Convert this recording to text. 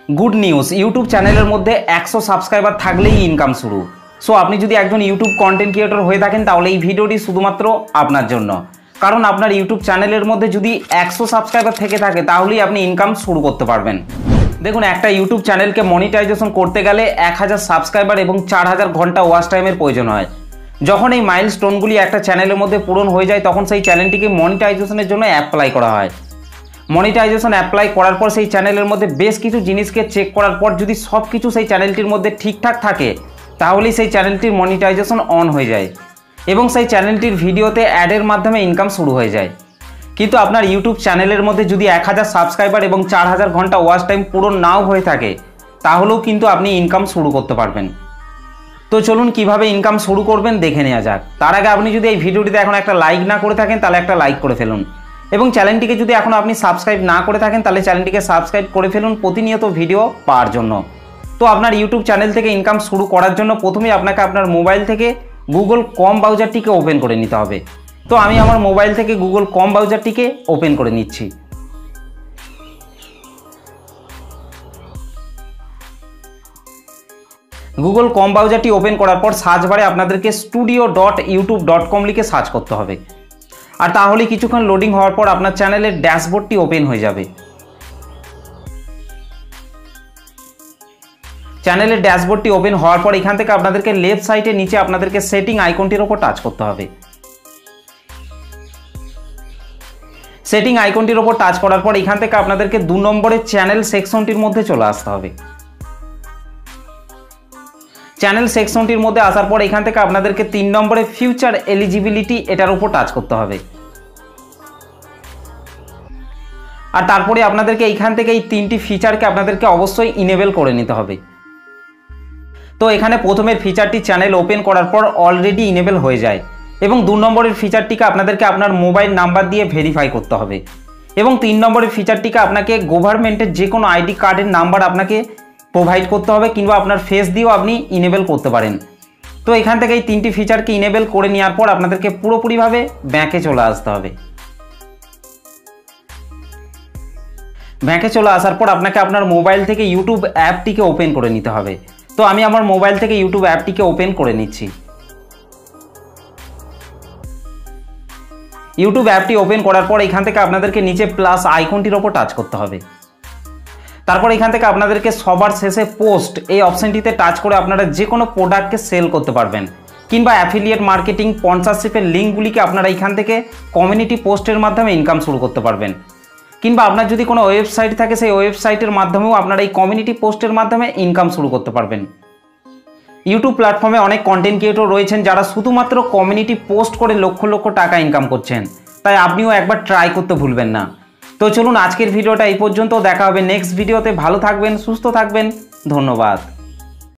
Good news, YouTube চ্যানেলের মধ্যে 100 subscriber থাকলেই ইনকাম শুরু। সো আপনি যদি একজন ইউটিউব কন্টেন্ট ক্রিয়েটর হয়ে থাকেন তাহলে এই ভিডিওটি শুধুমাত্র আপনার জন্য। কারণ আপনার ইউটিউব চ্যানেলের মধ্যে যদি 100 সাবস্ক্রাইবার থেকে থাকে তাহলেই আপনি ইনকাম শুরু করতে পারবেন। দেখুন, একটা ইউটিউব চ্যানেলকে মনিটাইজেশন করতে গেলে 1000 সাবস্ক্রাইবার এবং 4000 ঘন্টা ওয়াচ টাইমের প্রয়োজন হয়। যখন এই মাইলস্টোনগুলি একটা চ্যানেলের মধ্যে পূরণ হয়ে যায় তখন সেই চ্যানেলটিকে মনিটাইজেশনের জন্য অ্যাপ্লাই করা হয়। মনিটাইজেশন অ্যাপ্লাই করার পর সেই চ্যানেলের মধ্যে বেশ কিছু জিনিসকে চেক করার পর যদি সব কিছু সেই চ্যানেলটির মধ্যে ঠিকঠাক থাকে তাহলেই সেই চ্যানেলটির মনিটাইজেশন অন হয়ে যায় এবং সেই চ্যানেলটির ভিডিওতে অ্যাডের মাধ্যমে ইনকাম শুরু হয়ে যায়। কিন্তু আপনার ইউটিউব চ্যানেলের মধ্যে যদি 1000 সাবস্ক্রাইবার এবং 4000 ঘন্টা ওয়াচ টাইম পূরণ নাও হয়ে থাকে তাহলেও কিন্তু আপনি ইনকাম শুরু করতে পারবেন। তো চলুন কিভাবে ইনকাম শুরু করবেন দেখে নেওয়া যাক। তার আগে আপনি যদি এই ভিডিওটিতে এখন একটা লাইক না করে থাকেন তাহলে একটা লাইক করে ফেলুন এবং চ্যানেলটিকে যদি এখন আপনি সাবস্ক্রাইব না করে থাকেন তাহলে চ্যানেলটিকে সাবস্ক্রাইব করে ফেলুন প্রতিনিয়ত ভিডিও পাওয়ার জন্য। তো আপনার ইউটিউব চ্যানেল থেকে ইনকাম শুরু করার জন্য প্রথমেই আপনাকে আপনার মোবাইল থেকে গুগল ক্রোম ব্রাউজারটিকে ওপেন করে নিতে হবে। তো আমি আমার মোবাইল থেকে গুগল ক্রোম ব্রাউজারটিকে ওপেন করে নিচ্ছি। গুগল ক্রোম ব্রাউজারটি ওপেন করার পর সার্চ বারে আপনাদেরকে studio.youtube.com লিখে সার্চ করতে হবে। আর তাহলে কিছুক্ষণ লোডিং হওয়ার পর আপনার চ্যানেলের ড্যাশবোর্ডটি ওপেন হয়ে যাবে। চ্যানেলের ড্যাশবোর্ডটি ওপেন হওয়ার পর এখান থেকে আপনাদেরকে লেফট সাইডে নিচে আপনাদেরকে সেটিং আইকনটির ওপর টাচ করতে হবে। সেটিং আইকনটির ওপর টাচ করার পর এখান থেকে আপনাদেরকে 2 নম্বরের চ্যানেল সেকশনটির মধ্যে চলে আসতে হবে। চ্যানেল সেকশনটির মধ্যে আসার পর এখান থেকে আপনাদেরকে 3 নম্বরে ফিউচার এলিজিবিলিটি এটার উপর টাচ করতে হবে। আর তারপরে আপনাদেরকে এইখান থেকে এই 3টি ফিচারকে আপনাদেরকে অবশ্যই ইনেবল করে নিতে হবে। তো এখানে প্রথমের ফিচারটি চ্যানেল ওপেন করার পর অলরেডি ইনেবল হয়ে যায় এবং 2 নম্বরের ফিচারটিকে আপনাদেরকে আপনার মোবাইল নাম্বার দিয়ে ভেরিফাই করতে হবে এবং 3 নম্বরের ফিচারটিকে আপনাকে গভর্নমেন্টের যে কোনো আইডি কার্ডের নাম্বার আপনাকে প্রোভাইড করতে হবে কিংবা আপনার ফেস দিয়েও আপনি ইনেবল করতে পারেন। তো এখান থেকে এই 3টি ফিচারকে ইনেবল করে নেওয়ার পর আপনাদেরকে পুরোপুরিভাবে ব্যাংকে চলে আসতে হবে। ব্যাংকে চলে আসার পর আপনাকে আপনার মোবাইল থেকে ইউটিউব অ্যাপটিকে ওপেন করে নিতে হবে। তো আমি আমার মোবাইল থেকে ইউটিউব অ্যাপটিকে ওপেন করে নিচ্ছি। ইউটিউব অ্যাপটি ওপেন করার পর এখান থেকে আপনাদেরকে নিচে প্লাস আইকনটির ওপর টাচ করতে হবে। তারপর এখান থেকে আপনাদেরকে সবার শেষে পোস্ট এই অপশনটিতে টাচ করে আপনারা যে কোনো প্রোডাক্টকে সেল করতে পারবেন কিংবা অ্যাফিলিয়েট মার্কেটিং স্পন্সরশিপের লিঙ্কগুলিকে আপনারা এখান থেকে কমিউনিটি পোস্টের মাধ্যমে ইনকাম শুরু করতে পারবেন কিংবা আপনার যদি কোনো ওয়েবসাইট থাকে সেই ওয়েবসাইটের মাধ্যমেও আপনারা এই কমিউনিটি পোস্টের মাধ্যমে ইনকাম শুরু করতে পারবেন। ইউটিউব প্ল্যাটফর্মে অনেক কন্টেন্ট ক্রিয়েটর রয়েছেন যারা শুধুমাত্র কমিউনিটি পোস্ট করে লক্ষ লক্ষ টাকা ইনকাম করছেন, তাই আপনিও একবার ট্রাই করতে ভুলবেন না। তো চলুন আজকের ভিডিওটা এই পর্যন্ত, দেখা হবে নেক্সট ভিডিওতে। ভালো থাকবেন, সুস্থ থাকবেন, ধন্যবাদ।